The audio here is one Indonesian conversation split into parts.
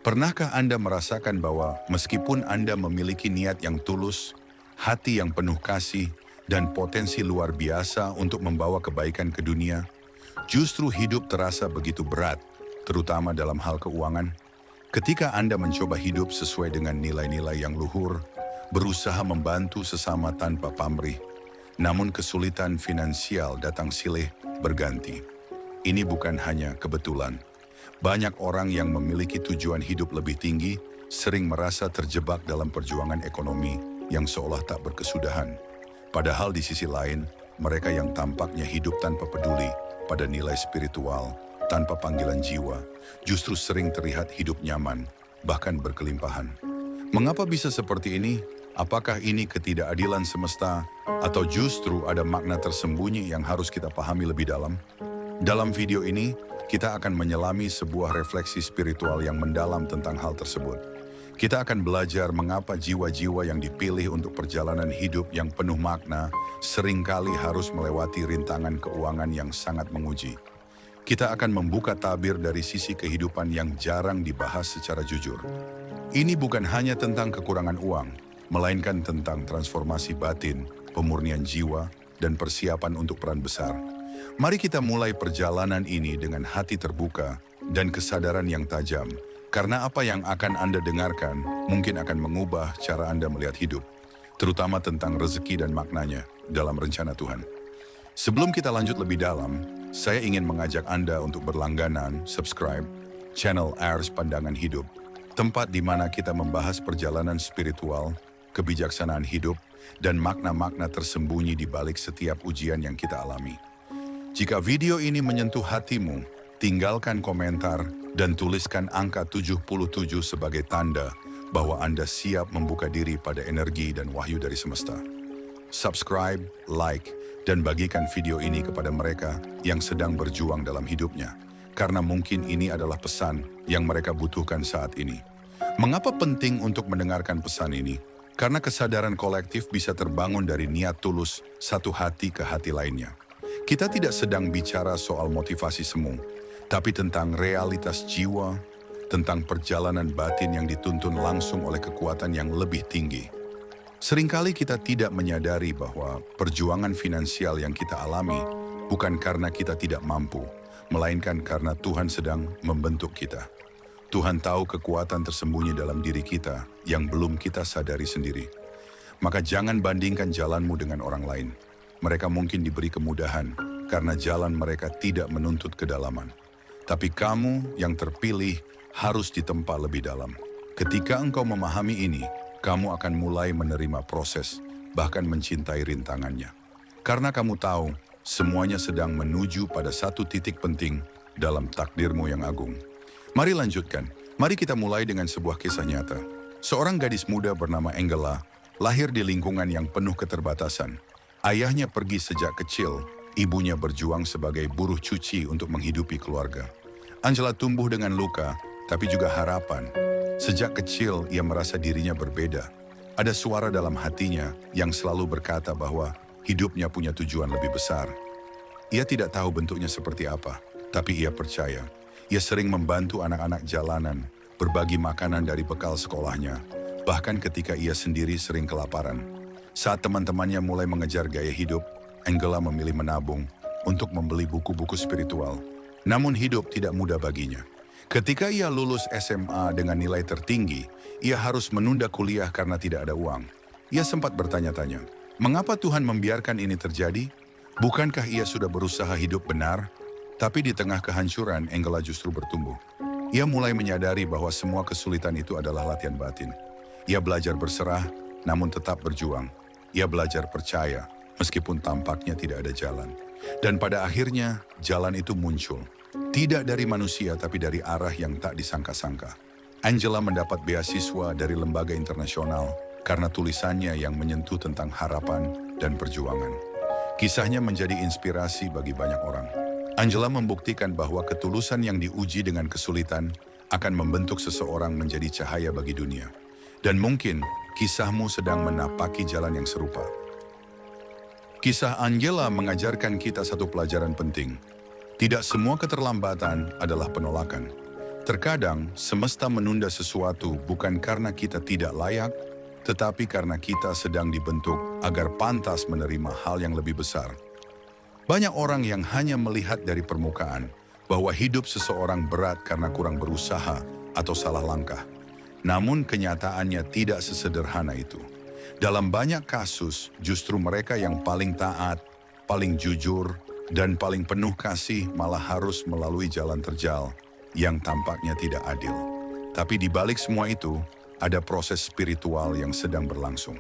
Pernahkah Anda merasakan bahwa meskipun Anda memiliki niat yang tulus, hati yang penuh kasih, dan potensi luar biasa untuk membawa kebaikan ke dunia, justru hidup terasa begitu berat, terutama dalam hal keuangan? Ketika Anda mencoba hidup sesuai dengan nilai-nilai yang luhur, berusaha membantu sesama tanpa pamrih, namun kesulitan finansial datang silih berganti. Ini bukan hanya kebetulan. Banyak orang yang memiliki tujuan hidup lebih tinggi sering merasa terjebak dalam perjuangan ekonomi yang seolah tak berkesudahan. Padahal di sisi lain, mereka yang tampaknya hidup tanpa peduli pada nilai spiritual, tanpa panggilan jiwa, justru sering terlihat hidup nyaman, bahkan berkelimpahan. Mengapa bisa seperti ini? Apakah ini ketidakadilan semesta, atau justru ada makna tersembunyi yang harus kita pahami lebih dalam? Dalam video ini, kita akan menyelami sebuah refleksi spiritual yang mendalam tentang hal tersebut. Kita akan belajar mengapa jiwa-jiwa yang dipilih untuk perjalanan hidup yang penuh makna seringkali harus melewati rintangan keuangan yang sangat menguji. Kita akan membuka tabir dari sisi kehidupan yang jarang dibahas secara jujur. Ini bukan hanya tentang kekurangan uang, melainkan tentang transformasi batin, pemurnian jiwa, dan persiapan untuk peran besar. Mari kita mulai perjalanan ini dengan hati terbuka dan kesadaran yang tajam, karena apa yang akan Anda dengarkan mungkin akan mengubah cara Anda melihat hidup, terutama tentang rezeki dan maknanya dalam rencana Tuhan. Sebelum kita lanjut lebih dalam, saya ingin mengajak Anda untuk berlangganan, subscribe, channel Ars Pandangan Hidup, tempat di mana kita membahas perjalanan spiritual, kebijaksanaan hidup, dan makna-makna tersembunyi di balik setiap ujian yang kita alami. Jika video ini menyentuh hatimu, tinggalkan komentar dan tuliskan angka 77 sebagai tanda bahwa Anda siap membuka diri pada energi dan wahyu dari semesta. Subscribe, like, dan bagikan video ini kepada mereka yang sedang berjuang dalam hidupnya, karena mungkin ini adalah pesan yang mereka butuhkan saat ini. Mengapa penting untuk mendengarkan pesan ini? Karena kesadaran kolektif bisa terbangun dari niat tulus satu hati ke hati lainnya. Kita tidak sedang bicara soal motivasi semu, tapi tentang realitas jiwa, tentang perjalanan batin yang dituntun langsung oleh kekuatan yang lebih tinggi. Seringkali kita tidak menyadari bahwa perjuangan finansial yang kita alami bukan karena kita tidak mampu, melainkan karena Tuhan sedang membentuk kita. Tuhan tahu kekuatan tersembunyi dalam diri kita yang belum kita sadari sendiri. Maka jangan bandingkan jalanmu dengan orang lain. Mereka mungkin diberi kemudahan karena jalan mereka tidak menuntut kedalaman. Tapi kamu yang terpilih harus ditempa lebih dalam. Ketika engkau memahami ini, kamu akan mulai menerima proses, bahkan mencintai rintangannya. Karena kamu tahu, semuanya sedang menuju pada satu titik penting dalam takdirmu yang agung. Mari lanjutkan. Mari kita mulai dengan sebuah kisah nyata. Seorang gadis muda bernama Angela lahir di lingkungan yang penuh keterbatasan. Ayahnya pergi sejak kecil, ibunya berjuang sebagai buruh cuci untuk menghidupi keluarga. Angela tumbuh dengan luka, tapi juga harapan. Sejak kecil, ia merasa dirinya berbeda. Ada suara dalam hatinya yang selalu berkata bahwa hidupnya punya tujuan lebih besar. Ia tidak tahu bentuknya seperti apa, tapi ia percaya. Ia sering membantu anak-anak jalanan, berbagi makanan dari bekal sekolahnya, bahkan ketika ia sendiri sering kelaparan. Saat teman-temannya mulai mengejar gaya hidup, Angela memilih menabung untuk membeli buku-buku spiritual. Namun hidup tidak mudah baginya. Ketika ia lulus SMA dengan nilai tertinggi, ia harus menunda kuliah karena tidak ada uang. Ia sempat bertanya-tanya, mengapa Tuhan membiarkan ini terjadi? Bukankah ia sudah berusaha hidup benar? Tapi di tengah kehancuran, Angela justru bertumbuh. Ia mulai menyadari bahwa semua kesulitan itu adalah latihan batin. Ia belajar berserah, namun tetap berjuang. Ia belajar percaya, meskipun tampaknya tidak ada jalan. Dan pada akhirnya, jalan itu muncul. Tidak dari manusia, tapi dari arah yang tak disangka-sangka. Angela mendapat beasiswa dari lembaga internasional karena tulisannya yang menyentuh tentang harapan dan perjuangan. Kisahnya menjadi inspirasi bagi banyak orang. Angela membuktikan bahwa ketulusan yang diuji dengan kesulitan akan membentuk seseorang menjadi cahaya bagi dunia. Dan mungkin kisahmu sedang menapaki jalan yang serupa. Kisah Angela mengajarkan kita satu pelajaran penting. Tidak semua keterlambatan adalah penolakan. Terkadang, semesta menunda sesuatu bukan karena kita tidak layak, tetapi karena kita sedang dibentuk agar pantas menerima hal yang lebih besar. Banyak orang yang hanya melihat dari permukaan bahwa hidup seseorang berat karena kurang berusaha atau salah langkah. Namun kenyataannya tidak sesederhana itu. Dalam banyak kasus, justru mereka yang paling taat, paling jujur, dan paling penuh kasih malah harus melalui jalan terjal yang tampaknya tidak adil. Tapi di balik semua itu, ada proses spiritual yang sedang berlangsung.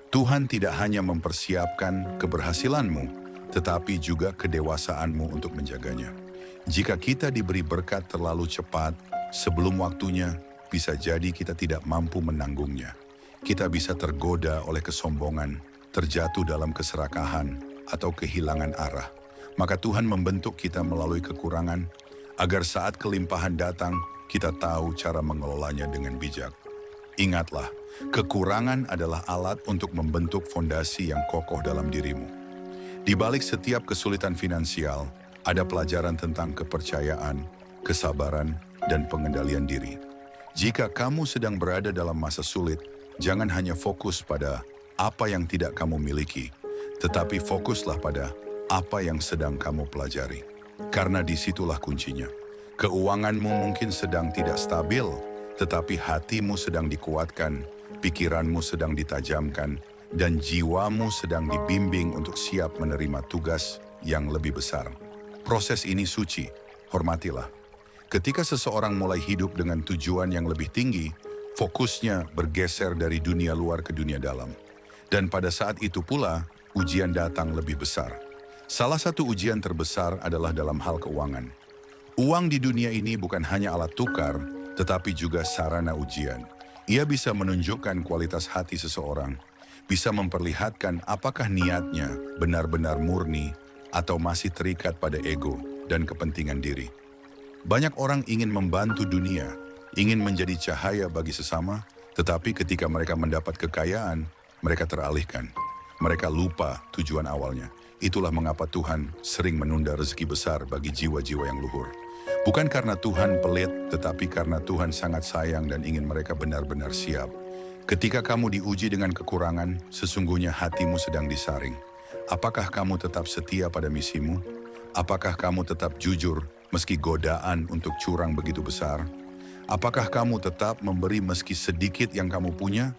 Tuhan tidak hanya mempersiapkan keberhasilanmu, tetapi juga kedewasaanmu untuk menjaganya. Jika kita diberi berkat terlalu cepat, sebelum waktunya, bisa jadi kita tidak mampu menanggungnya. Kita bisa tergoda oleh kesombongan, terjatuh dalam keserakahan, atau kehilangan arah. Maka Tuhan membentuk kita melalui kekurangan, agar saat kelimpahan datang, kita tahu cara mengelolanya dengan bijak. Ingatlah, kekurangan adalah alat untuk membentuk fondasi yang kokoh dalam dirimu. Di balik setiap kesulitan finansial, ada pelajaran tentang kepercayaan, kesabaran, dan pengendalian diri. Jika kamu sedang berada dalam masa sulit, jangan hanya fokus pada apa yang tidak kamu miliki, tetapi fokuslah pada apa yang sedang kamu pelajari. Karena disitulah kuncinya. Keuanganmu mungkin sedang tidak stabil, tetapi hatimu sedang dikuatkan, pikiranmu sedang ditajamkan, dan jiwamu sedang dibimbing untuk siap menerima tugas yang lebih besar. Proses ini suci, hormatilah. Ketika seseorang mulai hidup dengan tujuan yang lebih tinggi, fokusnya bergeser dari dunia luar ke dunia dalam. Dan pada saat itu pula, ujian datang lebih besar. Salah satu ujian terbesar adalah dalam hal keuangan. Uang di dunia ini bukan hanya alat tukar, tetapi juga sarana ujian. Ia bisa menunjukkan kualitas hati seseorang, bisa memperlihatkan apakah niatnya benar-benar murni atau masih terikat pada ego dan kepentingan diri. Banyak orang ingin membantu dunia, ingin menjadi cahaya bagi sesama, tetapi ketika mereka mendapat kekayaan, mereka teralihkan. Mereka lupa tujuan awalnya. Itulah mengapa Tuhan sering menunda rezeki besar bagi jiwa-jiwa yang luhur. Bukan karena Tuhan pelit, tetapi karena Tuhan sangat sayang dan ingin mereka benar-benar siap. Ketika kamu diuji dengan kekurangan, sesungguhnya hatimu sedang disaring. Apakah kamu tetap setia pada misimu? Apakah kamu tetap jujur meski godaan untuk curang begitu besar? Apakah kamu tetap memberi meski sedikit yang kamu punya?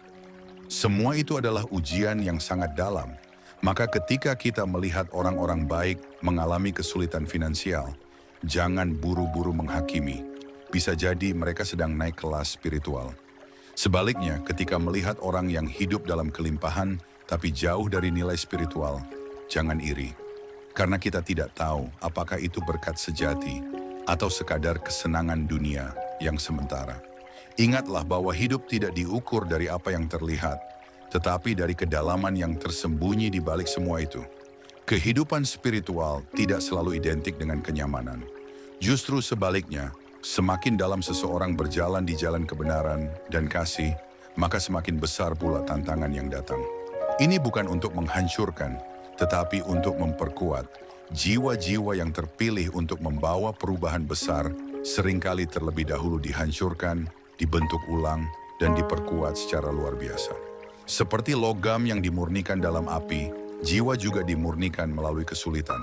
Semua itu adalah ujian yang sangat dalam. Maka ketika kita melihat orang-orang baik mengalami kesulitan finansial, jangan buru-buru menghakimi. Bisa jadi mereka sedang naik kelas spiritual. Sebaliknya, ketika melihat orang yang hidup dalam kelimpahan tapi jauh dari nilai spiritual, jangan iri. Karena kita tidak tahu apakah itu berkat sejati atau sekadar kesenangan dunia yang sementara. Ingatlah bahwa hidup tidak diukur dari apa yang terlihat, tetapi dari kedalaman yang tersembunyi di balik semua itu. Kehidupan spiritual tidak selalu identik dengan kenyamanan. Justru sebaliknya, semakin dalam seseorang berjalan di jalan kebenaran dan kasih, maka semakin besar pula tantangan yang datang. Ini bukan untuk menghancurkan, tetapi untuk memperkuat. Jiwa-jiwa yang terpilih untuk membawa perubahan besar seringkali terlebih dahulu dihancurkan, dibentuk ulang, dan diperkuat secara luar biasa. Seperti logam yang dimurnikan dalam api, jiwa juga dimurnikan melalui kesulitan.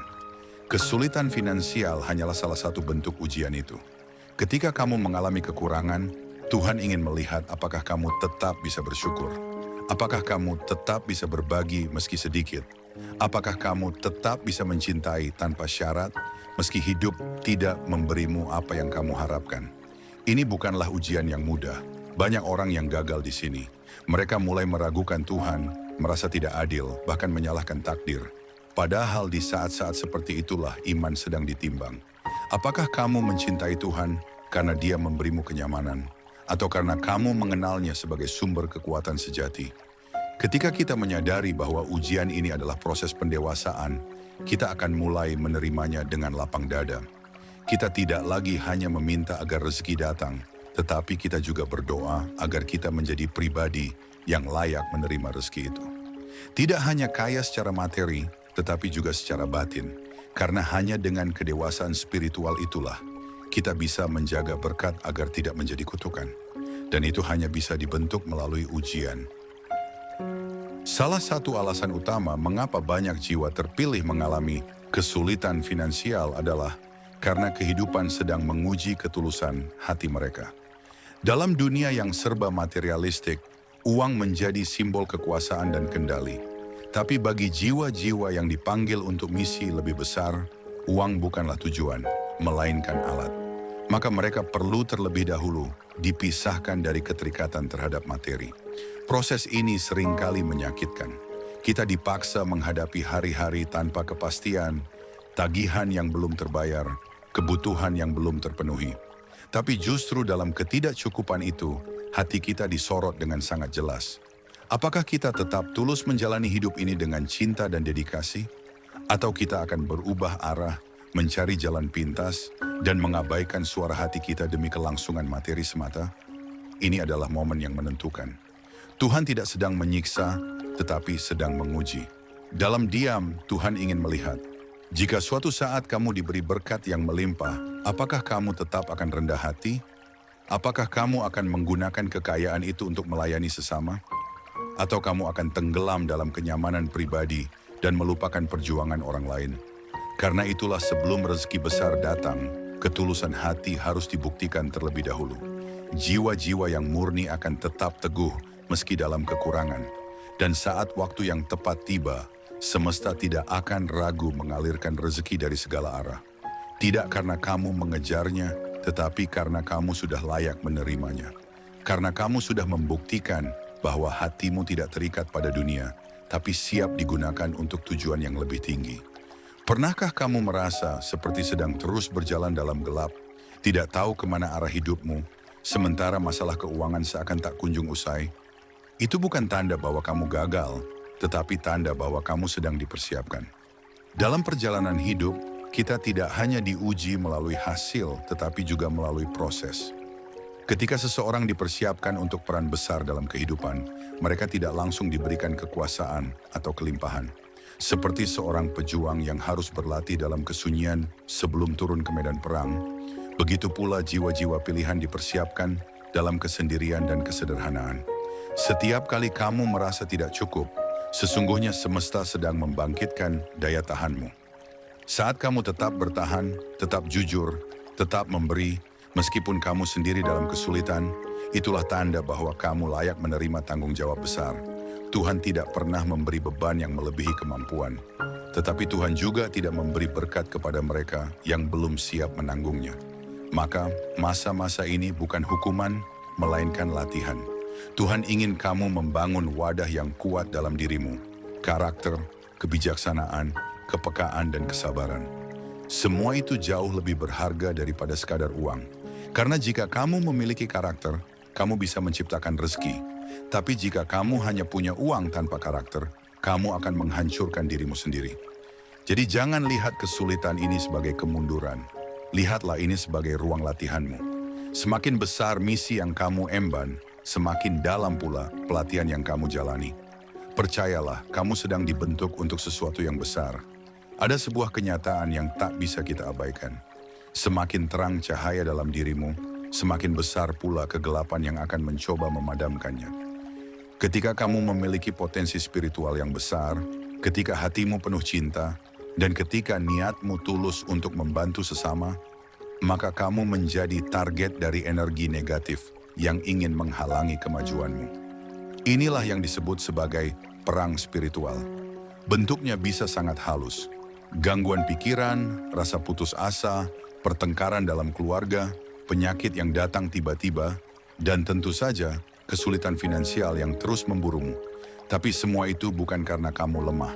Kesulitan finansial hanyalah salah satu bentuk ujian itu. Ketika kamu mengalami kekurangan, Tuhan ingin melihat apakah kamu tetap bisa bersyukur. Apakah kamu tetap bisa berbagi meski sedikit. Apakah kamu tetap bisa mencintai tanpa syarat meski hidup tidak memberimu apa yang kamu harapkan. Ini bukanlah ujian yang mudah. Banyak orang yang gagal di sini. Mereka mulai meragukan Tuhan, merasa tidak adil, bahkan menyalahkan takdir. Padahal di saat-saat seperti itulah iman sedang ditimbang. Apakah kamu mencintai Tuhan karena Dia memberimu kenyamanan, atau karena kamu mengenalnya sebagai sumber kekuatan sejati? Ketika kita menyadari bahwa ujian ini adalah proses pendewasaan, kita akan mulai menerimanya dengan lapang dada. Kita tidak lagi hanya meminta agar rezeki datang, tetapi kita juga berdoa agar kita menjadi pribadi yang layak menerima rezeki itu. Tidak hanya kaya secara materi, tetapi juga secara batin. Karena hanya dengan kedewasaan spiritual itulah, kita bisa menjaga berkat agar tidak menjadi kutukan. Dan itu hanya bisa dibentuk melalui ujian. Salah satu alasan utama mengapa banyak jiwa terpilih mengalami kesulitan finansial adalah karena kehidupan sedang menguji ketulusan hati mereka. Dalam dunia yang serba materialistik, uang menjadi simbol kekuasaan dan kendali. Tapi bagi jiwa-jiwa yang dipanggil untuk misi lebih besar, uang bukanlah tujuan, melainkan alat. Maka mereka perlu terlebih dahulu dipisahkan dari keterikatan terhadap materi. Proses ini seringkali menyakitkan. Kita dipaksa menghadapi hari-hari tanpa kepastian, tagihan yang belum terbayar, kebutuhan yang belum terpenuhi. Tapi justru dalam ketidakcukupan itu, hati kita disorot dengan sangat jelas. Apakah kita tetap tulus menjalani hidup ini dengan cinta dan dedikasi? Atau kita akan berubah arah, mencari jalan pintas, dan mengabaikan suara hati kita demi kelangsungan materi semata? Ini adalah momen yang menentukan. Tuhan tidak sedang menyiksa, tetapi sedang menguji. Dalam diam, Tuhan ingin melihat. Jika suatu saat kamu diberi berkat yang melimpah, apakah kamu tetap akan rendah hati? Apakah kamu akan menggunakan kekayaan itu untuk melayani sesama? Atau kamu akan tenggelam dalam kenyamanan pribadi dan melupakan perjuangan orang lain? Karena itulah sebelum rezeki besar datang, ketulusan hati harus dibuktikan terlebih dahulu. Jiwa-jiwa yang murni akan tetap teguh meski dalam kekurangan. Dan saat waktu yang tepat tiba, semesta tidak akan ragu mengalirkan rezeki dari segala arah. Tidak karena kamu mengejarnya, tetapi karena kamu sudah layak menerimanya. Karena kamu sudah membuktikan bahwa hatimu tidak terikat pada dunia, tapi siap digunakan untuk tujuan yang lebih tinggi. Pernahkah kamu merasa seperti sedang terus berjalan dalam gelap, tidak tahu kemana arah hidupmu, sementara masalah keuangan seakan tak kunjung usai? Itu bukan tanda bahwa kamu gagal, tetapi tanda bahwa kamu sedang dipersiapkan. Dalam perjalanan hidup, kita tidak hanya diuji melalui hasil, tetapi juga melalui proses. Ketika seseorang dipersiapkan untuk peran besar dalam kehidupan, mereka tidak langsung diberikan kekuasaan atau kelimpahan. Seperti seorang pejuang yang harus berlatih dalam kesunyian sebelum turun ke medan perang, begitu pula jiwa-jiwa pilihan dipersiapkan dalam kesendirian dan kesederhanaan. Setiap kali kamu merasa tidak cukup, sesungguhnya semesta sedang membangkitkan daya tahanmu. Saat kamu tetap bertahan, tetap jujur, tetap memberi, meskipun kamu sendiri dalam kesulitan, itulah tanda bahwa kamu layak menerima tanggung jawab besar. Tuhan tidak pernah memberi beban yang melebihi kemampuan, tetapi Tuhan juga tidak memberi berkat kepada mereka yang belum siap menanggungnya. Maka, masa-masa ini bukan hukuman, melainkan latihan. Tuhan ingin kamu membangun wadah yang kuat dalam dirimu, karakter, kebijaksanaan, kepekaan, dan kesabaran. Semua itu jauh lebih berharga daripada sekadar uang. Karena jika kamu memiliki karakter, kamu bisa menciptakan rezeki. Tapi jika kamu hanya punya uang tanpa karakter, kamu akan menghancurkan dirimu sendiri. Jadi jangan lihat kesulitan ini sebagai kemunduran. Lihatlah ini sebagai ruang latihanmu. Semakin besar misi yang kamu emban, semakin dalam pula pelatihan yang kamu jalani. Percayalah, kamu sedang dibentuk untuk sesuatu yang besar. Ada sebuah kenyataan yang tak bisa kita abaikan. Semakin terang cahaya dalam dirimu, semakin besar pula kegelapan yang akan mencoba memadamkannya. Ketika kamu memiliki potensi spiritual yang besar, ketika hatimu penuh cinta, dan ketika niatmu tulus untuk membantu sesama, maka kamu menjadi target dari energi negatif yang ingin menghalangi kemajuanmu. Inilah yang disebut sebagai perang spiritual. Bentuknya bisa sangat halus. Gangguan pikiran, rasa putus asa, pertengkaran dalam keluarga, penyakit yang datang tiba-tiba, dan tentu saja kesulitan finansial yang terus memburumu. Tapi semua itu bukan karena kamu lemah,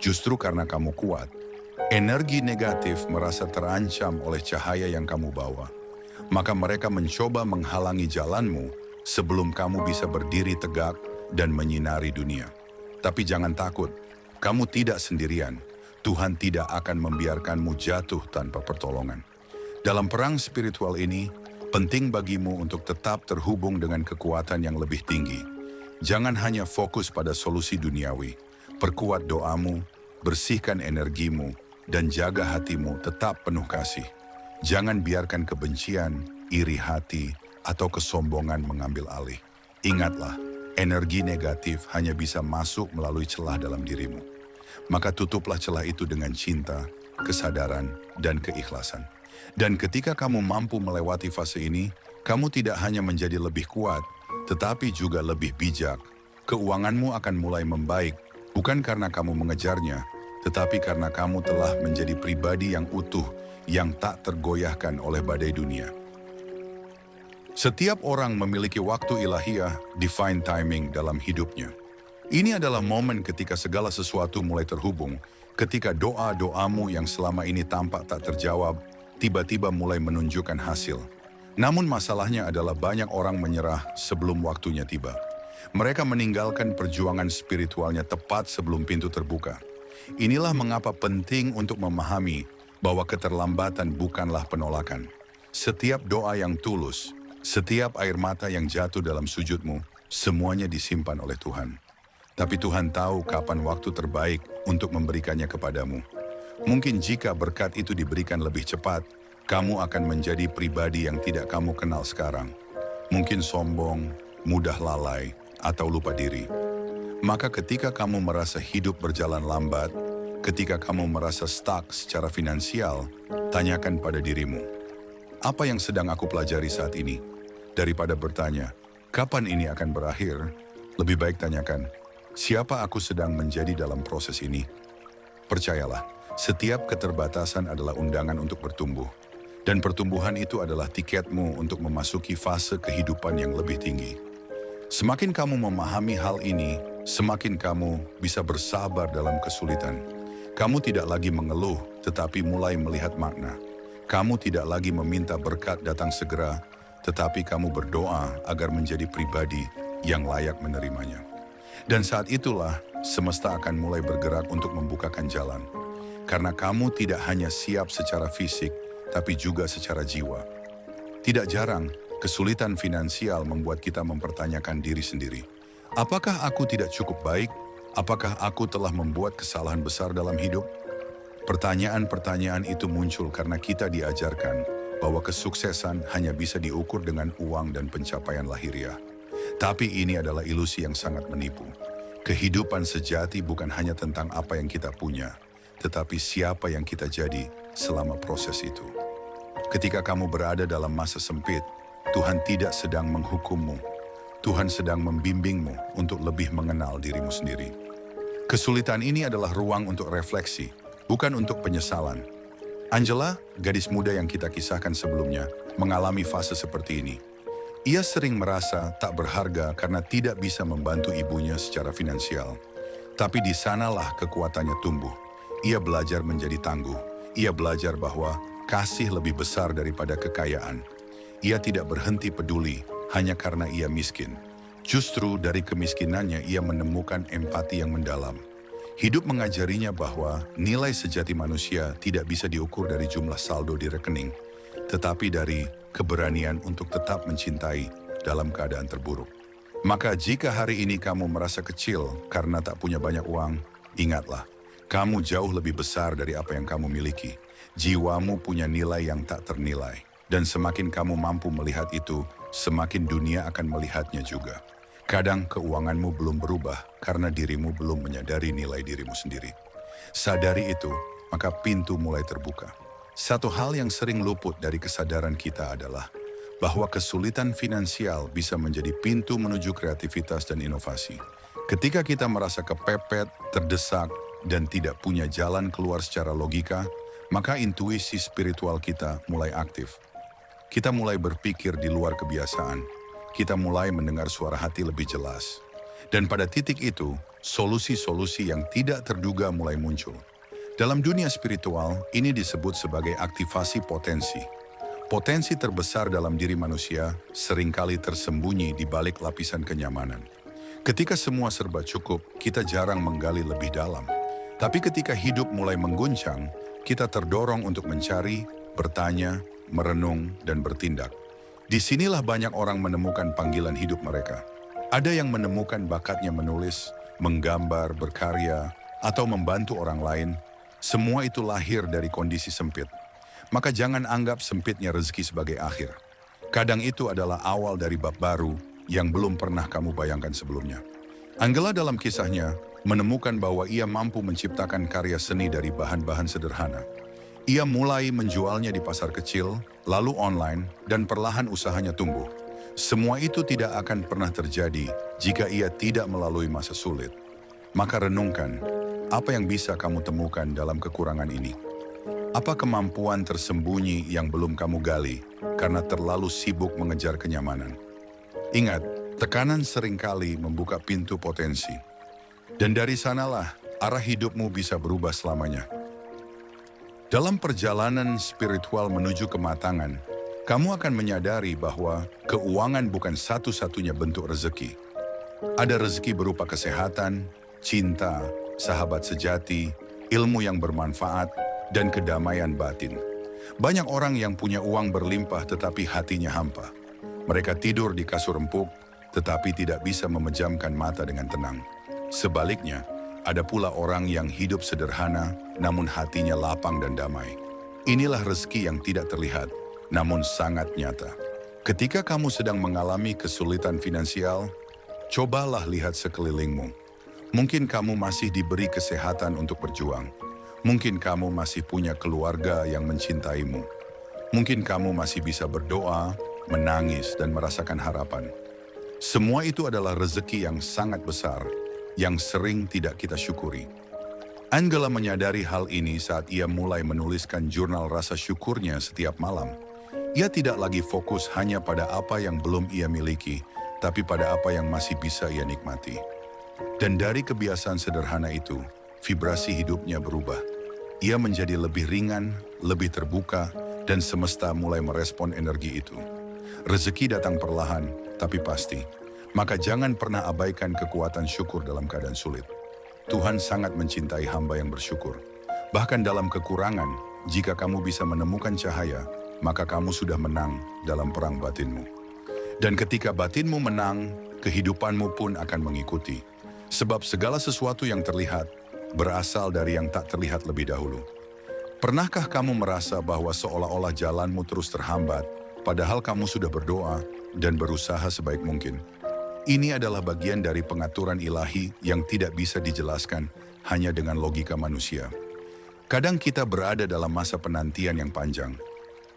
justru karena kamu kuat. Energi negatif merasa terancam oleh cahaya yang kamu bawa. Maka mereka mencoba menghalangi jalanmu sebelum kamu bisa berdiri tegak dan menyinari dunia. Tapi jangan takut, kamu tidak sendirian. Tuhan tidak akan membiarkanmu jatuh tanpa pertolongan. Dalam perang spiritual ini, penting bagimu untuk tetap terhubung dengan kekuatan yang lebih tinggi. Jangan hanya fokus pada solusi duniawi. Perkuat doamu, bersihkan energimu, dan jaga hatimu tetap penuh kasih. Jangan biarkan kebencian, iri hati, atau kesombongan mengambil alih. Ingatlah, energi negatif hanya bisa masuk melalui celah dalam dirimu. Maka tutuplah celah itu dengan cinta, kesadaran, dan keikhlasan. Dan ketika kamu mampu melewati fase ini, kamu tidak hanya menjadi lebih kuat, tetapi juga lebih bijak. Keuanganmu akan mulai membaik, bukan karena kamu mengejarnya, tetapi karena kamu telah menjadi pribadi yang utuh, yang tak tergoyahkan oleh badai dunia. Setiap orang memiliki waktu ilahiyah, divine timing dalam hidupnya. Ini adalah momen ketika segala sesuatu mulai terhubung, ketika doa-doamu yang selama ini tampak tak terjawab, tiba-tiba mulai menunjukkan hasil. Namun masalahnya adalah banyak orang menyerah sebelum waktunya tiba. Mereka meninggalkan perjuangan spiritualnya tepat sebelum pintu terbuka. Inilah mengapa penting untuk memahami bahwa keterlambatan bukanlah penolakan. Setiap doa yang tulus, setiap air mata yang jatuh dalam sujudmu, semuanya disimpan oleh Tuhan. Tapi Tuhan tahu kapan waktu terbaik untuk memberikannya kepadamu. Mungkin jika berkat itu diberikan lebih cepat, kamu akan menjadi pribadi yang tidak kamu kenal sekarang. Mungkin sombong, mudah lalai, atau lupa diri. Maka ketika kamu merasa hidup berjalan lambat, ketika kamu merasa stuck secara finansial, tanyakan pada dirimu, apa yang sedang aku pelajari saat ini? Daripada bertanya, kapan ini akan berakhir? Lebih baik tanyakan, siapa aku sedang menjadi dalam proses ini? Percayalah, setiap keterbatasan adalah undangan untuk bertumbuh. Dan pertumbuhan itu adalah tiketmu untuk memasuki fase kehidupan yang lebih tinggi. Semakin kamu memahami hal ini, semakin kamu bisa bersabar dalam kesulitan. Kamu tidak lagi mengeluh, tetapi mulai melihat makna. Kamu tidak lagi meminta berkat datang segera, tetapi kamu berdoa agar menjadi pribadi yang layak menerimanya. Dan saat itulah, semesta akan mulai bergerak untuk membukakan jalan. Karena kamu tidak hanya siap secara fisik, tapi juga secara jiwa. Tidak jarang, kesulitan finansial membuat kita mempertanyakan diri sendiri. Apakah aku tidak cukup baik? Apakah aku telah membuat kesalahan besar dalam hidup? Pertanyaan-pertanyaan itu muncul karena kita diajarkan bahwa kesuksesan hanya bisa diukur dengan uang dan pencapaian lahiriah. Tapi ini adalah ilusi yang sangat menipu. Kehidupan sejati bukan hanya tentang apa yang kita punya, tetapi siapa yang kita jadi selama proses itu. Ketika kamu berada dalam masa sempit, Tuhan tidak sedang menghukummu. Tuhan sedang membimbingmu untuk lebih mengenal dirimu sendiri. Kesulitan ini adalah ruang untuk refleksi, bukan untuk penyesalan. Angela, gadis muda yang kita kisahkan sebelumnya, mengalami fase seperti ini. Ia sering merasa tak berharga karena tidak bisa membantu ibunya secara finansial. Tapi di sanalah kekuatannya tumbuh. Ia belajar menjadi tangguh. Ia belajar bahwa kasih lebih besar daripada kekayaan. Ia tidak berhenti peduli hanya karena ia miskin. Justru dari kemiskinannya ia menemukan empati yang mendalam. Hidup mengajarinya bahwa nilai sejati manusia tidak bisa diukur dari jumlah saldo di rekening, tetapi dari keberanian untuk tetap mencintai dalam keadaan terburuk. Maka jika hari ini kamu merasa kecil karena tak punya banyak uang, ingatlah, kamu jauh lebih besar dari apa yang kamu miliki. Jiwamu punya nilai yang tak ternilai. Dan semakin kamu mampu melihat itu, semakin dunia akan melihatnya juga. Kadang keuanganmu belum berubah karena dirimu belum menyadari nilai dirimu sendiri. Sadari itu, maka pintu mulai terbuka. Satu hal yang sering luput dari kesadaran kita adalah bahwa kesulitan finansial bisa menjadi pintu menuju kreativitas dan inovasi. Ketika kita merasa kepepet, terdesak, dan tidak punya jalan keluar secara logika, maka intuisi spiritual kita mulai aktif. Kita mulai berpikir di luar kebiasaan. Kita mulai mendengar suara hati lebih jelas. Dan pada titik itu, solusi-solusi yang tidak terduga mulai muncul. Dalam dunia spiritual, ini disebut sebagai aktivasi potensi. Potensi terbesar dalam diri manusia seringkali tersembunyi di balik lapisan kenyamanan. Ketika semua serba cukup, kita jarang menggali lebih dalam. Tapi ketika hidup mulai mengguncang, kita terdorong untuk mencari, bertanya, merenung, dan bertindak. Disinilah banyak orang menemukan panggilan hidup mereka. Ada yang menemukan bakatnya menulis, menggambar, berkarya, atau membantu orang lain. Semua itu lahir dari kondisi sempit. Maka jangan anggap sempitnya rezeki sebagai akhir. Kadang itu adalah awal dari bab baru yang belum pernah kamu bayangkan sebelumnya. Angela dalam kisahnya menemukan bahwa ia mampu menciptakan karya seni dari bahan-bahan sederhana. Ia mulai menjualnya di pasar kecil, lalu online, dan perlahan usahanya tumbuh. Semua itu tidak akan pernah terjadi jika ia tidak melalui masa sulit. Maka renungkan, apa yang bisa kamu temukan dalam kekurangan ini? Apa kemampuan tersembunyi yang belum kamu gali karena terlalu sibuk mengejar kenyamanan? Ingat, tekanan seringkali membuka pintu potensi. Dan dari sanalah arah hidupmu bisa berubah selamanya. Dalam perjalanan spiritual menuju kematangan, kamu akan menyadari bahwa keuangan bukan satu-satunya bentuk rezeki. Ada rezeki berupa kesehatan, cinta, sahabat sejati, ilmu yang bermanfaat, dan kedamaian batin. Banyak orang yang punya uang berlimpah tetapi hatinya hampa. Mereka tidur di kasur empuk tetapi tidak bisa memejamkan mata dengan tenang. Sebaliknya, ada pula orang yang hidup sederhana namun hatinya lapang dan damai. Inilah rezeki yang tidak terlihat namun sangat nyata. Ketika kamu sedang mengalami kesulitan finansial, cobalah lihat sekelilingmu. Mungkin kamu masih diberi kesehatan untuk berjuang. Mungkin kamu masih punya keluarga yang mencintaimu. Mungkin kamu masih bisa berdoa, menangis, dan merasakan harapan. Semua itu adalah rezeki yang sangat besar, yang sering tidak kita syukuri. Angela menyadari hal ini saat ia mulai menuliskan jurnal rasa syukurnya setiap malam. Ia tidak lagi fokus hanya pada apa yang belum ia miliki, tapi pada apa yang masih bisa ia nikmati. Dan dari kebiasaan sederhana itu, vibrasi hidupnya berubah. Ia menjadi lebih ringan, lebih terbuka, dan semesta mulai merespon energi itu. Rezeki datang perlahan, tapi pasti. Maka jangan pernah abaikan kekuatan syukur dalam keadaan sulit. Tuhan sangat mencintai hamba yang bersyukur. Bahkan dalam kekurangan, jika kamu bisa menemukan cahaya, maka kamu sudah menang dalam perang batinmu. Dan ketika batinmu menang, kehidupanmu pun akan mengikuti. Sebab segala sesuatu yang terlihat berasal dari yang tak terlihat lebih dahulu. Pernahkah kamu merasa bahwa seolah-olah jalanmu terus terhambat, padahal kamu sudah berdoa dan berusaha sebaik mungkin? Ini adalah bagian dari pengaturan ilahi yang tidak bisa dijelaskan hanya dengan logika manusia. Kadang kita berada dalam masa penantian yang panjang,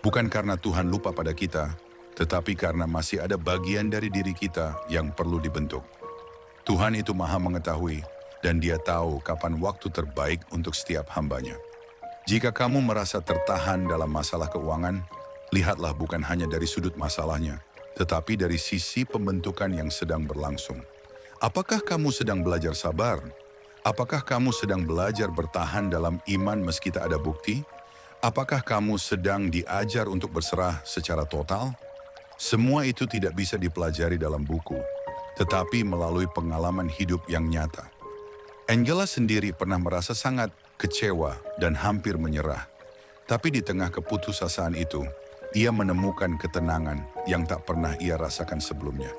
bukan karena Tuhan lupa pada kita, tetapi karena masih ada bagian dari diri kita yang perlu dibentuk. Tuhan itu Maha mengetahui, dan Dia tahu kapan waktu terbaik untuk setiap hambanya. Jika kamu merasa tertahan dalam masalah keuangan, lihatlah bukan hanya dari sudut masalahnya, tetapi dari sisi pembentukan yang sedang berlangsung. Apakah kamu sedang belajar sabar? Apakah kamu sedang belajar bertahan dalam iman meski tak ada bukti? Apakah kamu sedang diajar untuk berserah secara total? Semua itu tidak bisa dipelajari dalam buku, tetapi melalui pengalaman hidup yang nyata. Angela sendiri pernah merasa sangat kecewa dan hampir menyerah. Tapi di tengah keputusasaan itu, ia menemukan ketenangan yang tak pernah ia rasakan sebelumnya.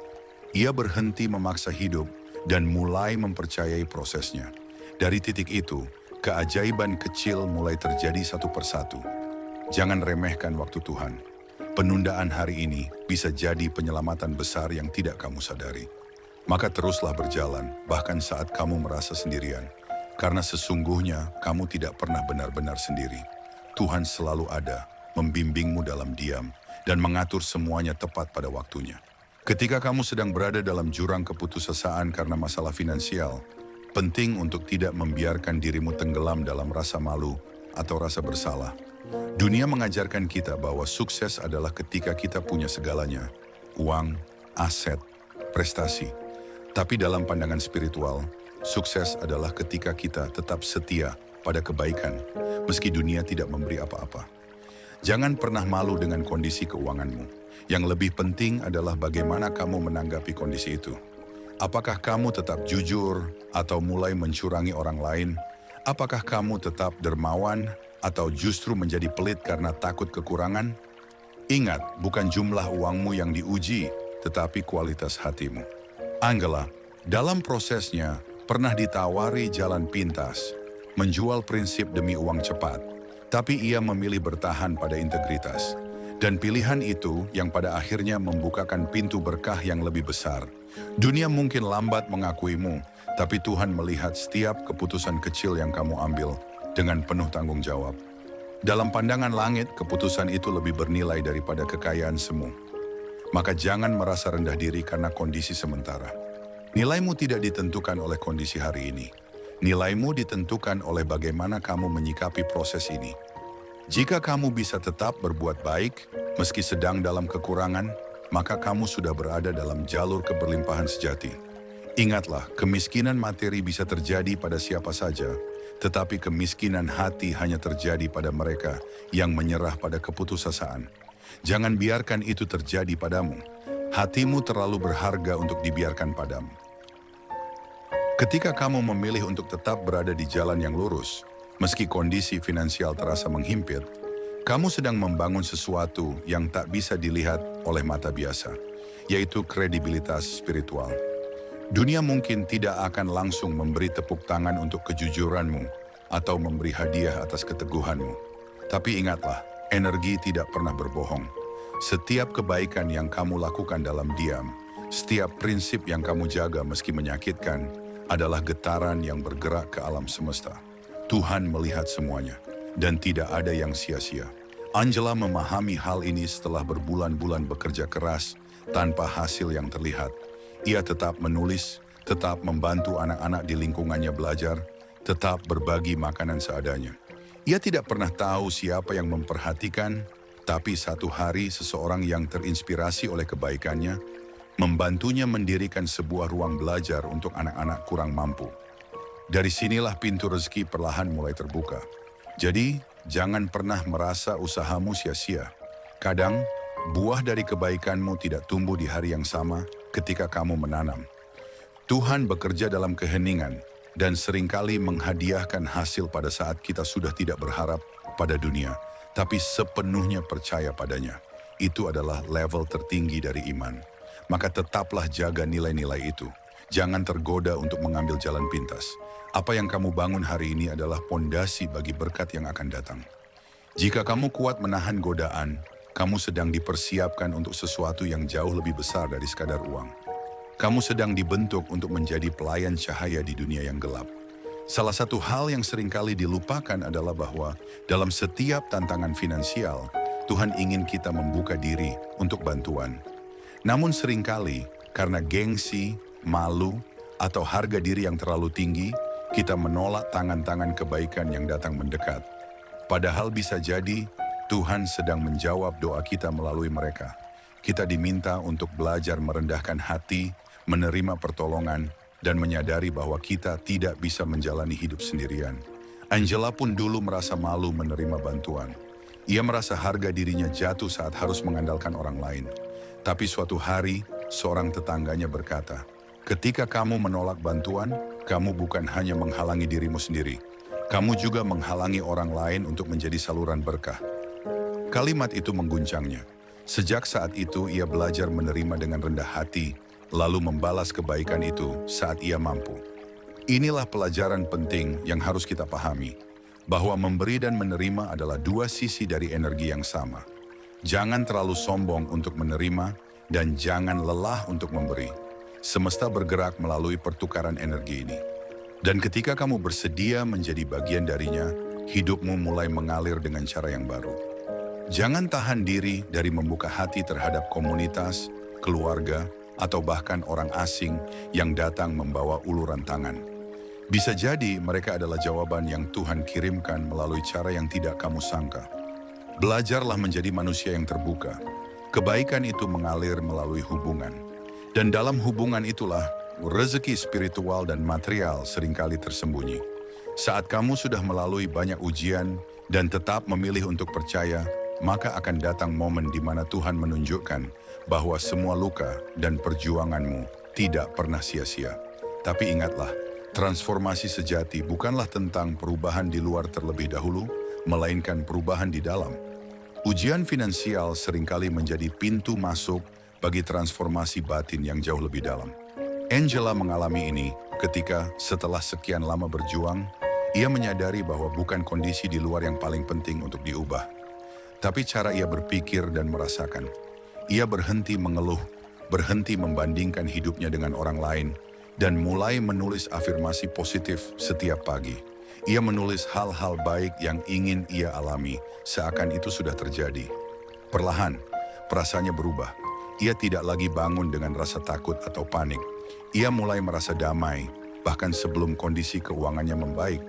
Ia berhenti memaksa hidup dan mulai mempercayai prosesnya. Dari titik itu, keajaiban kecil mulai terjadi satu persatu. Jangan remehkan waktu Tuhan. Penundaan hari ini bisa jadi penyelamatan besar yang tidak kamu sadari. Maka teruslah berjalan, bahkan saat kamu merasa sendirian. Karena sesungguhnya kamu tidak pernah benar-benar sendiri. Tuhan selalu ada, membimbingmu dalam diam, dan mengatur semuanya tepat pada waktunya. Ketika kamu sedang berada dalam jurang keputusasaan karena masalah finansial, penting untuk tidak membiarkan dirimu tenggelam dalam rasa malu atau rasa bersalah. Dunia mengajarkan kita bahwa sukses adalah ketika kita punya segalanya, uang, aset, prestasi. Tapi dalam pandangan spiritual, sukses adalah ketika kita tetap setia pada kebaikan, meski dunia tidak memberi apa-apa. Jangan pernah malu dengan kondisi keuanganmu. Yang lebih penting adalah bagaimana kamu menanggapi kondisi itu. Apakah kamu tetap jujur atau mulai mencurangi orang lain? Apakah kamu tetap dermawan atau justru menjadi pelit karena takut kekurangan? Ingat, bukan jumlah uangmu yang diuji, tetapi kualitas hatimu. Angela, dalam prosesnya, pernah ditawari jalan pintas, menjual prinsip demi uang cepat, Tapi ia memilih bertahan pada integritas. Dan pilihan itu yang pada akhirnya membukakan pintu berkah yang lebih besar. Dunia mungkin lambat mengakuimu, tapi Tuhan melihat setiap keputusan kecil yang kamu ambil dengan penuh tanggung jawab. Dalam pandangan langit, keputusan itu lebih bernilai daripada kekayaan semu. Maka jangan merasa rendah diri karena kondisi sementara. Nilaimu tidak ditentukan oleh kondisi hari ini. Nilaimu ditentukan oleh bagaimana kamu menyikapi proses ini. Jika kamu bisa tetap berbuat baik, meski sedang dalam kekurangan, maka kamu sudah berada dalam jalur keberlimpahan sejati. Ingatlah, kemiskinan materi bisa terjadi pada siapa saja, tetapi kemiskinan hati hanya terjadi pada mereka yang menyerah pada keputusasaan. Jangan biarkan itu terjadi padamu. Hatimu terlalu berharga untuk dibiarkan padamu. Ketika kamu memilih untuk tetap berada di jalan yang lurus, meski kondisi finansial terasa menghimpit, kamu sedang membangun sesuatu yang tak bisa dilihat oleh mata biasa, yaitu kredibilitas spiritual. Dunia mungkin tidak akan langsung memberi tepuk tangan untuk kejujuranmu atau memberi hadiah atas keteguhanmu. Tapi ingatlah, energi tidak pernah berbohong. Setiap kebaikan yang kamu lakukan dalam diam, setiap prinsip yang kamu jaga meski menyakitkan, adalah getaran yang bergerak ke alam semesta. Tuhan melihat semuanya, dan tidak ada yang sia-sia. Angela memahami hal ini setelah berbulan-bulan bekerja keras tanpa hasil yang terlihat. Ia tetap menulis, tetap membantu anak-anak di lingkungannya belajar, tetap berbagi makanan seadanya. Ia tidak pernah tahu siapa yang memperhatikan, tapi satu hari seseorang yang terinspirasi oleh kebaikannya membantunya mendirikan sebuah ruang belajar untuk anak-anak kurang mampu. Dari sinilah pintu rezeki perlahan mulai terbuka. Jadi, jangan pernah merasa usahamu sia-sia. Kadang, buah dari kebaikanmu tidak tumbuh di hari yang sama ketika kamu menanam. Tuhan bekerja dalam keheningan dan seringkali menghadiahkan hasil pada saat kita sudah tidak berharap pada dunia, tapi sepenuhnya percaya padanya. Itu adalah level tertinggi dari iman. Maka tetaplah jaga nilai-nilai itu. Jangan tergoda untuk mengambil jalan pintas. Apa yang kamu bangun hari ini adalah pondasi bagi berkat yang akan datang. Jika kamu kuat menahan godaan, kamu sedang dipersiapkan untuk sesuatu yang jauh lebih besar dari sekadar uang. Kamu sedang dibentuk untuk menjadi pelayan cahaya di dunia yang gelap. Salah satu hal yang seringkali dilupakan adalah bahwa dalam setiap tantangan finansial, Tuhan ingin kita membuka diri untuk bantuan. Namun seringkali, karena gengsi, malu, atau harga diri yang terlalu tinggi, kita menolak tangan-tangan kebaikan yang datang mendekat. Padahal bisa jadi, Tuhan sedang menjawab doa kita melalui mereka. Kita diminta untuk belajar merendahkan hati, menerima pertolongan, dan menyadari bahwa kita tidak bisa menjalani hidup sendirian. Angela pun dulu merasa malu menerima bantuan. Ia merasa harga dirinya jatuh saat harus mengandalkan orang lain. Tapi suatu hari, seorang tetangganya berkata, "Ketika kamu menolak bantuan, kamu bukan hanya menghalangi dirimu sendiri, kamu juga menghalangi orang lain untuk menjadi saluran berkah." Kalimat itu mengguncangnya. Sejak saat itu ia belajar menerima dengan rendah hati, lalu membalas kebaikan itu saat ia mampu. Inilah pelajaran penting yang harus kita pahami, bahwa memberi dan menerima adalah dua sisi dari energi yang sama. Jangan terlalu sombong untuk menerima, dan jangan lelah untuk memberi. Semesta bergerak melalui pertukaran energi ini. Dan ketika kamu bersedia menjadi bagian darinya, hidupmu mulai mengalir dengan cara yang baru. Jangan tahan diri dari membuka hati terhadap komunitas, keluarga, atau bahkan orang asing yang datang membawa uluran tangan. Bisa jadi mereka adalah jawaban yang Tuhan kirimkan melalui cara yang tidak kamu sangka. Belajarlah menjadi manusia yang terbuka. Kebaikan itu mengalir melalui hubungan. Dan dalam hubungan itulah rezeki spiritual dan material seringkali tersembunyi. Saat kamu sudah melalui banyak ujian dan tetap memilih untuk percaya, maka akan datang momen di mana Tuhan menunjukkan bahwa semua luka dan perjuanganmu tidak pernah sia-sia. Tapi ingatlah, transformasi sejati bukanlah tentang perubahan di luar terlebih dahulu, melainkan perubahan di dalam. Ujian finansial seringkali menjadi pintu masuk bagi transformasi batin yang jauh lebih dalam. Angela mengalami ini ketika setelah sekian lama berjuang, Ia menyadari bahwa bukan kondisi di luar yang paling penting untuk diubah, tapi cara ia berpikir dan merasakan. Ia berhenti mengeluh, berhenti membandingkan hidupnya dengan orang lain, dan mulai menulis afirmasi positif setiap pagi. Ia menulis hal-hal baik yang ingin ia alami, seakan itu sudah terjadi. Perlahan, perasaannya berubah. Ia tidak lagi bangun dengan rasa takut atau panik. Ia mulai merasa damai, bahkan sebelum kondisi keuangannya membaik.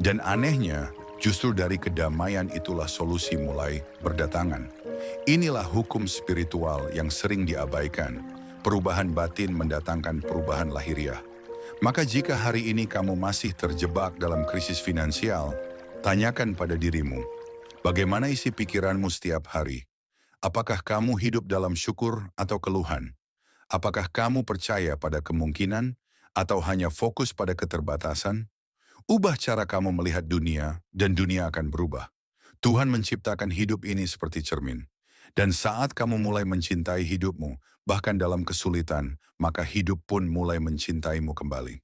Dan anehnya, justru dari kedamaian itulah solusi mulai berdatangan. Inilah hukum spiritual yang sering diabaikan. Perubahan batin mendatangkan perubahan lahiriah. Maka jika hari ini kamu masih terjebak dalam krisis finansial, tanyakan pada dirimu, bagaimana isi pikiranmu setiap hari? Apakah kamu hidup dalam syukur atau keluhan? Apakah kamu percaya pada kemungkinan atau hanya fokus pada keterbatasan? Ubah cara kamu melihat dunia dan dunia akan berubah. Tuhan menciptakan hidup ini seperti cermin. Dan saat kamu mulai mencintai hidupmu, bahkan dalam kesulitan, maka hidup pun mulai mencintaimu kembali.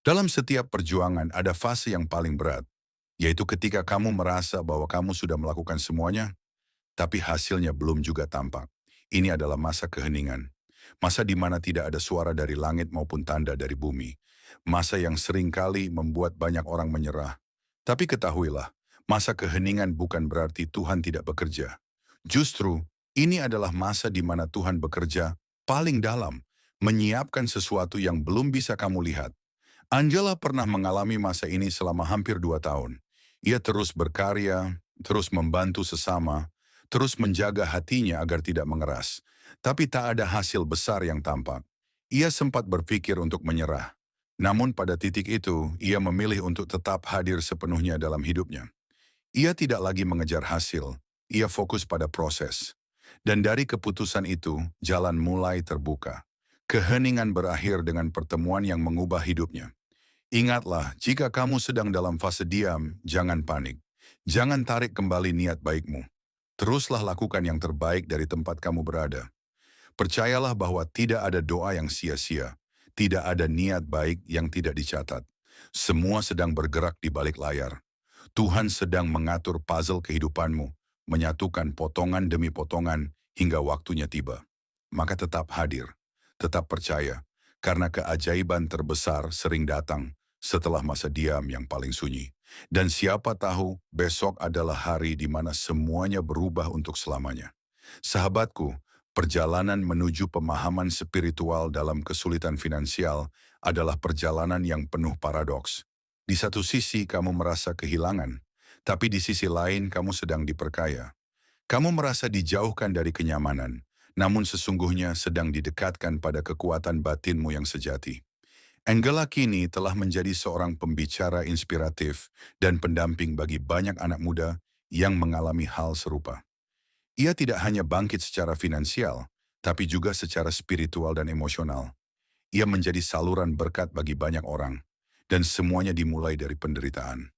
Dalam setiap perjuangan ada fase yang paling berat, yaitu ketika kamu merasa bahwa kamu sudah melakukan semuanya, tapi hasilnya belum juga tampak. Ini adalah masa keheningan. Masa di mana tidak ada suara dari langit maupun tanda dari bumi. Masa yang seringkali membuat banyak orang menyerah. Tapi ketahuilah, masa keheningan bukan berarti Tuhan tidak bekerja. Justru, ini adalah masa di mana Tuhan bekerja paling dalam, menyiapkan sesuatu yang belum bisa kamu lihat. Angela pernah mengalami masa ini selama hampir 2 tahun. Ia terus berkarya, terus membantu sesama, terus menjaga hatinya agar tidak mengeras. Tapi tak ada hasil besar yang tampak. Ia sempat berpikir untuk menyerah. Namun pada titik itu, ia memilih untuk tetap hadir sepenuhnya dalam hidupnya. Ia tidak lagi mengejar hasil, ia fokus pada proses. Dan dari keputusan itu, jalan mulai terbuka. Keheningan berakhir dengan pertemuan yang mengubah hidupnya. Ingatlah, jika kamu sedang dalam fase diam, jangan panik. Jangan tarik kembali niat baikmu. Teruslah lakukan yang terbaik dari tempat kamu berada. Percayalah bahwa tidak ada doa yang sia-sia. Tidak ada niat baik yang tidak dicatat. Semua sedang bergerak di balik layar. Tuhan sedang mengatur puzzle kehidupanmu, menyatukan potongan demi potongan hingga waktunya tiba. Maka tetap hadir, tetap percaya, karena keajaiban terbesar sering datang setelah masa diam yang paling sunyi. Dan siapa tahu besok adalah hari di mana semuanya berubah untuk selamanya. Sahabatku, perjalanan menuju pemahaman spiritual dalam kesulitan finansial adalah perjalanan yang penuh paradoks. Di satu sisi kamu merasa kehilangan, tapi di sisi lain kamu sedang diperkaya. Kamu merasa dijauhkan dari kenyamanan, namun sesungguhnya sedang didekatkan pada kekuatan batinmu yang sejati. Angela kini telah menjadi seorang pembicara inspiratif dan pendamping bagi banyak anak muda yang mengalami hal serupa. Ia tidak hanya bangkit secara finansial, tapi juga secara spiritual dan emosional. Ia menjadi saluran berkat bagi banyak orang, dan semuanya dimulai dari penderitaan.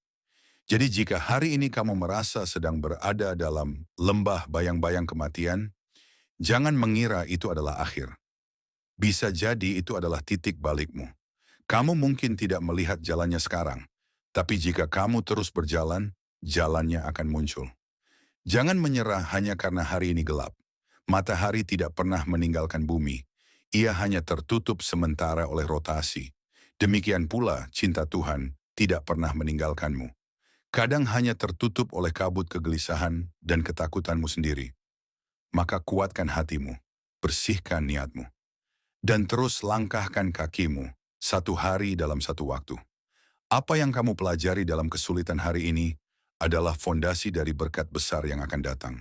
Jadi jika hari ini kamu merasa sedang berada dalam lembah bayang-bayang kematian, jangan mengira itu adalah akhir. Bisa jadi itu adalah titik balikmu. Kamu mungkin tidak melihat jalannya sekarang, tapi jika kamu terus berjalan, jalannya akan muncul. Jangan menyerah hanya karena hari ini gelap. Matahari tidak pernah meninggalkan bumi. Ia hanya tertutup sementara oleh rotasi. Demikian pula cinta Tuhan tidak pernah meninggalkanmu. Kadang hanya tertutup oleh kabut kegelisahan dan ketakutanmu sendiri. Maka kuatkan hatimu, bersihkan niatmu, dan terus langkahkan kakimu satu hari dalam satu waktu. Apa yang kamu pelajari dalam kesulitan hari ini adalah fondasi dari berkat besar yang akan datang.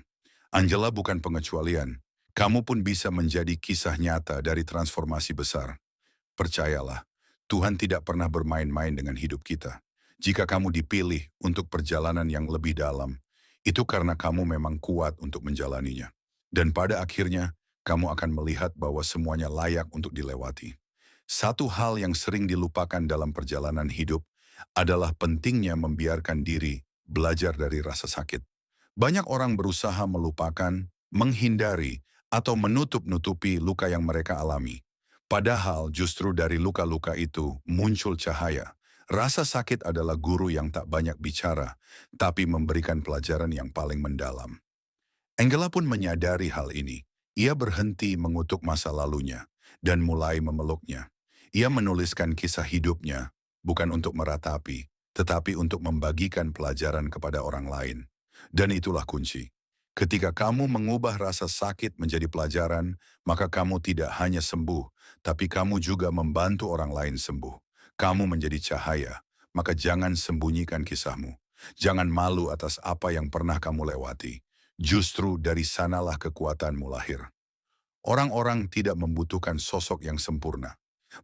Angela bukan pengecualian. Kamu pun bisa menjadi kisah nyata dari transformasi besar. Percayalah, Tuhan tidak pernah bermain-main dengan hidup kita. Jika kamu dipilih untuk perjalanan yang lebih dalam, itu karena kamu memang kuat untuk menjalaninya. Dan pada akhirnya, kamu akan melihat bahwa semuanya layak untuk dilewati. Satu hal yang sering dilupakan dalam perjalanan hidup adalah pentingnya membiarkan diri belajar dari rasa sakit. Banyak orang berusaha melupakan, menghindari, atau menutup-nutupi luka yang mereka alami. Padahal justru dari luka-luka itu muncul cahaya, Rasa sakit adalah guru yang tak banyak bicara, tapi memberikan pelajaran yang paling mendalam. Angela pun menyadari hal ini. Ia berhenti mengutuk masa lalunya dan mulai memeluknya. Ia menuliskan kisah hidupnya, bukan untuk meratapi, tetapi untuk membagikan pelajaran kepada orang lain. Dan itulah kunci. Ketika kamu mengubah rasa sakit menjadi pelajaran, maka kamu tidak hanya sembuh, tapi kamu juga membantu orang lain sembuh. Kamu menjadi cahaya, maka jangan sembunyikan kisahmu. Jangan malu atas apa yang pernah kamu lewati. Justru dari sanalah kekuatanmu lahir. Orang-orang tidak membutuhkan sosok yang sempurna.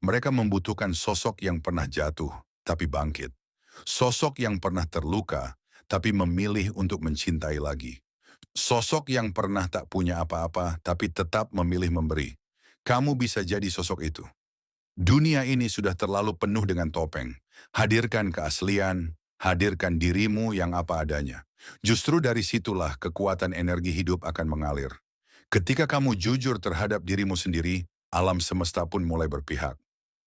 Mereka membutuhkan sosok yang pernah jatuh, tapi bangkit. Sosok yang pernah terluka, tapi memilih untuk mencintai lagi. Sosok yang pernah tak punya apa-apa, tapi tetap memilih memberi. Kamu bisa jadi sosok itu. Dunia ini sudah terlalu penuh dengan topeng. Hadirkan keaslian, hadirkan dirimu yang apa adanya. Justru dari situlah kekuatan energi hidup akan mengalir. Ketika kamu jujur terhadap dirimu sendiri, alam semesta pun mulai berpihak.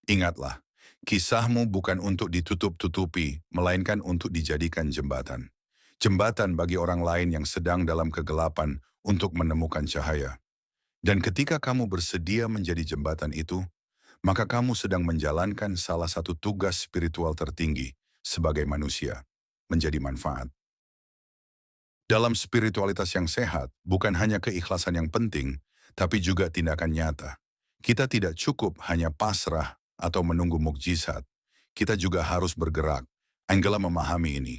Ingatlah, kisahmu bukan untuk ditutup-tutupi, melainkan untuk dijadikan jembatan. Jembatan bagi orang lain yang sedang dalam kegelapan untuk menemukan cahaya. Dan ketika kamu bersedia menjadi jembatan itu, maka kamu sedang menjalankan salah satu tugas spiritual tertinggi sebagai manusia, menjadi manfaat. Dalam spiritualitas yang sehat, bukan hanya keikhlasan yang penting, tapi juga tindakan nyata. Kita tidak cukup hanya pasrah atau menunggu mukjizat. Kita juga harus bergerak. Angela memahami ini.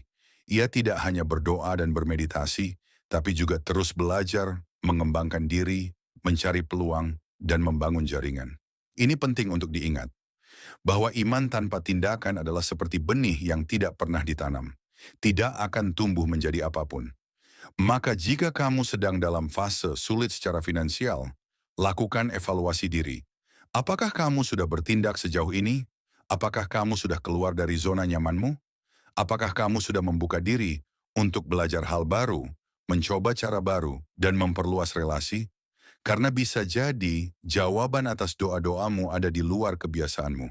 Ia tidak hanya berdoa dan bermeditasi, tapi juga terus belajar, mengembangkan diri, mencari peluang, dan membangun jaringan. Ini penting untuk diingat, bahwa iman tanpa tindakan adalah seperti benih yang tidak pernah ditanam. Tidak akan tumbuh menjadi apapun. Maka jika kamu sedang dalam fase sulit secara finansial, lakukan evaluasi diri. Apakah kamu sudah bertindak sejauh ini? Apakah kamu sudah keluar dari zona nyamanmu? Apakah kamu sudah membuka diri untuk belajar hal baru, mencoba cara baru, dan memperluas relasi? Karena bisa jadi jawaban atas doa-doamu ada di luar kebiasaanmu.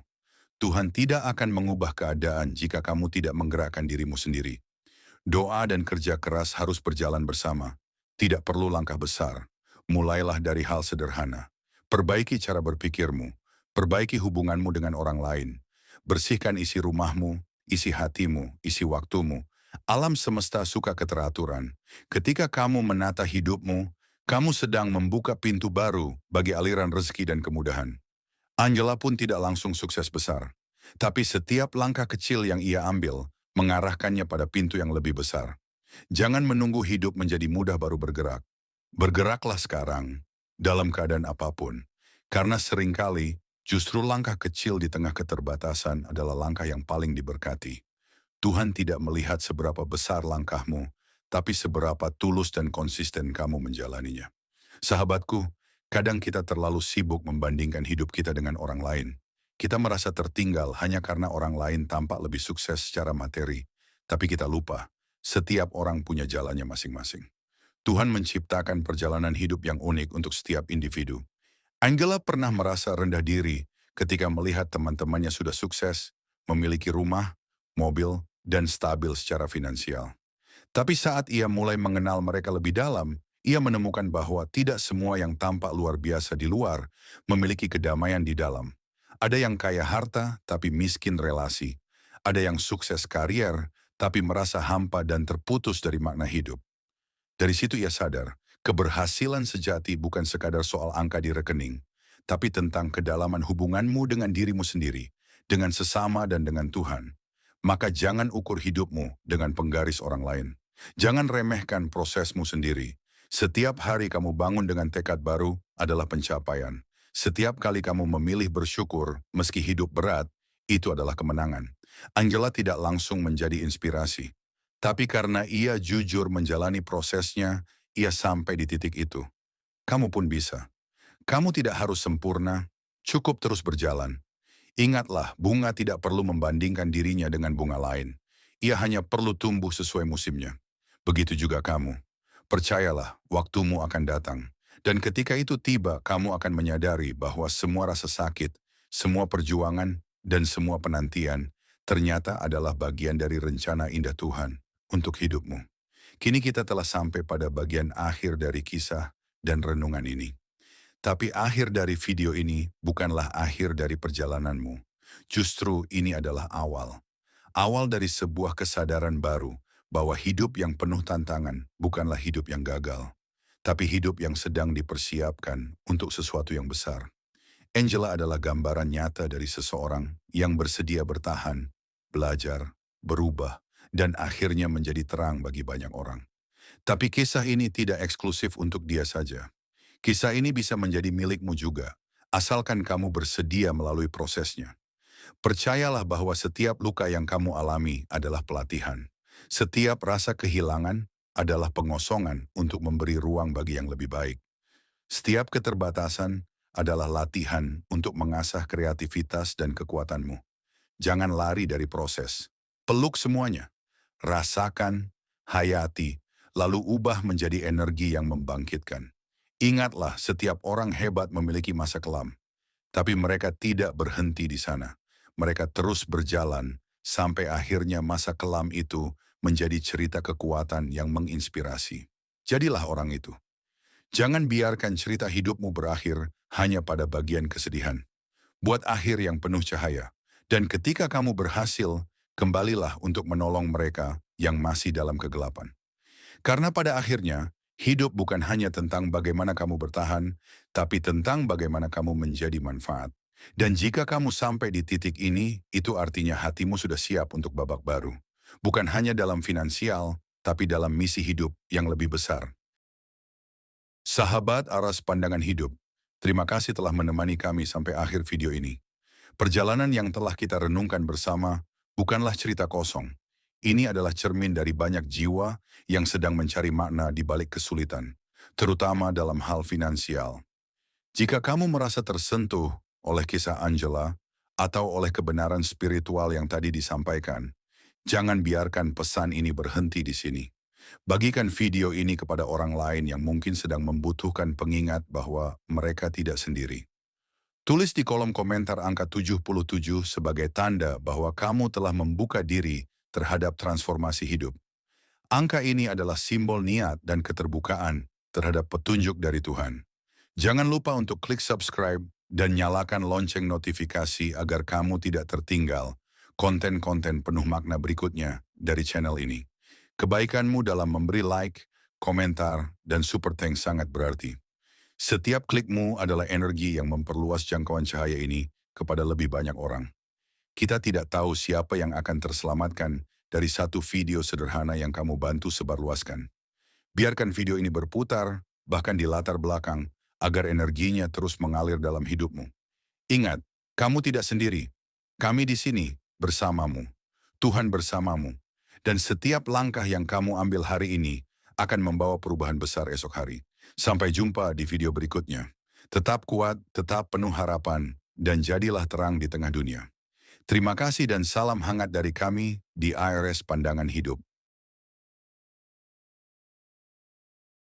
Tuhan tidak akan mengubah keadaan jika kamu tidak menggerakkan dirimu sendiri. Doa dan kerja keras harus berjalan bersama. Tidak perlu langkah besar. Mulailah dari hal sederhana. Perbaiki cara berpikirmu. Perbaiki hubunganmu dengan orang lain. Bersihkan isi rumahmu, isi hatimu, isi waktumu. Alam semesta suka keteraturan. Ketika kamu menata hidupmu, kamu sedang membuka pintu baru bagi aliran rezeki dan kemudahan. Angela pun tidak langsung sukses besar. Tapi setiap langkah kecil yang ia ambil, mengarahkannya pada pintu yang lebih besar. Jangan menunggu hidup menjadi mudah baru bergerak. Bergeraklah sekarang, dalam keadaan apapun. Karena seringkali, justru langkah kecil di tengah keterbatasan adalah langkah yang paling diberkati. Tuhan tidak melihat seberapa besar langkahmu, tapi seberapa tulus dan konsisten kamu menjalaninya. Sahabatku, kadang kita terlalu sibuk membandingkan hidup kita dengan orang lain. Kita merasa tertinggal hanya karena orang lain tampak lebih sukses secara materi. Tapi kita lupa, setiap orang punya jalannya masing-masing. Tuhan menciptakan perjalanan hidup yang unik untuk setiap individu. Angela pernah merasa rendah diri ketika melihat teman-temannya sudah sukses, memiliki rumah, mobil, dan stabil secara finansial. Tapi saat ia mulai mengenal mereka lebih dalam, ia menemukan bahwa tidak semua yang tampak luar biasa di luar memiliki kedamaian di dalam. Ada yang kaya harta tapi miskin relasi. Ada yang sukses karier tapi merasa hampa dan terputus dari makna hidup. Dari situ ia sadar, keberhasilan sejati bukan sekadar soal angka di rekening, tapi tentang kedalaman hubunganmu dengan dirimu sendiri, dengan sesama dan dengan Tuhan. Maka jangan ukur hidupmu dengan penggaris orang lain. Jangan remehkan prosesmu sendiri. Setiap hari kamu bangun dengan tekad baru adalah pencapaian. Setiap kali kamu memilih bersyukur, meski hidup berat, itu adalah kemenangan. Angela tidak langsung menjadi inspirasi. Tapi karena ia jujur menjalani prosesnya, ia sampai di titik itu. Kamu pun bisa. Kamu tidak harus sempurna, cukup terus berjalan. Ingatlah, bunga tidak perlu membandingkan dirinya dengan bunga lain. Ia hanya perlu tumbuh sesuai musimnya. Begitu juga kamu. Percayalah, waktumu akan datang. Dan ketika itu tiba, kamu akan menyadari bahwa semua rasa sakit, semua perjuangan, dan semua penantian ternyata adalah bagian dari rencana indah Tuhan untuk hidupmu. Kini kita telah sampai pada bagian akhir dari kisah dan renungan ini. Tapi akhir dari video ini bukanlah akhir dari perjalananmu. Justru ini adalah awal. Awal dari sebuah kesadaran baru bahwa hidup yang penuh tantangan bukanlah hidup yang gagal, tapi hidup yang sedang dipersiapkan untuk sesuatu yang besar. Angela adalah gambaran nyata dari seseorang yang bersedia bertahan, belajar, berubah, dan akhirnya menjadi terang bagi banyak orang. Tapi kisah ini tidak eksklusif untuk dia saja. Kisah ini bisa menjadi milikmu juga, asalkan kamu bersedia melalui prosesnya. Percayalah bahwa setiap luka yang kamu alami adalah pelatihan. Setiap rasa kehilangan adalah pengosongan untuk memberi ruang bagi yang lebih baik. Setiap keterbatasan adalah latihan untuk mengasah kreativitas dan kekuatanmu. Jangan lari dari proses. Peluk semuanya. Rasakan, hayati, lalu ubah menjadi energi yang membangkitkan. Ingatlah, setiap orang hebat memiliki masa kelam. Tapi mereka tidak berhenti di sana. Mereka terus berjalan sampai akhirnya masa kelam itu menjadi cerita kekuatan yang menginspirasi. Jadilah orang itu. Jangan biarkan cerita hidupmu berakhir hanya pada bagian kesedihan. Buat akhir yang penuh cahaya. Dan ketika kamu berhasil, kembalilah untuk menolong mereka yang masih dalam kegelapan. Karena pada akhirnya, hidup bukan hanya tentang bagaimana kamu bertahan, tapi tentang bagaimana kamu menjadi manfaat. Dan jika kamu sampai di titik ini, itu artinya hatimu sudah siap untuk babak baru. Bukan hanya dalam finansial, tapi dalam misi hidup yang lebih besar. Sahabat Aras Pandangan Hidup, terima kasih telah menemani kami sampai akhir video ini. Perjalanan yang telah kita renungkan bersama bukanlah cerita kosong. Ini adalah cermin dari banyak jiwa yang sedang mencari makna di balik kesulitan, terutama dalam hal finansial. Jika kamu merasa tersentuh oleh kisah Angela atau oleh kebenaran spiritual yang tadi disampaikan, jangan biarkan pesan ini berhenti di sini. Bagikan video ini kepada orang lain yang mungkin sedang membutuhkan pengingat bahwa mereka tidak sendiri. Tulis di kolom komentar angka 77 sebagai tanda bahwa kamu telah membuka diri terhadap transformasi hidup. Angka ini adalah simbol niat dan keterbukaan terhadap petunjuk dari Tuhan. Jangan lupa untuk klik subscribe dan nyalakan lonceng notifikasi agar kamu tidak tertinggal konten-konten penuh makna berikutnya dari channel ini. Kebaikanmu dalam memberi like, komentar, dan super thanks sangat berarti. Setiap klikmu adalah energi yang memperluas jangkauan cahaya ini kepada lebih banyak orang. Kita tidak tahu siapa yang akan terselamatkan dari satu video sederhana yang kamu bantu sebarluaskan. Biarkan video ini berputar, bahkan di latar belakang, agar energinya terus mengalir dalam hidupmu. Ingat, kamu tidak sendiri. Kami di sini, bersamamu. Tuhan bersamamu. Dan setiap langkah yang kamu ambil hari ini akan membawa perubahan besar esok hari. Sampai jumpa di video berikutnya. Tetap kuat, tetap penuh harapan, dan jadilah terang di tengah dunia. Terima kasih dan salam hangat dari kami di ARS Pandangan Hidup.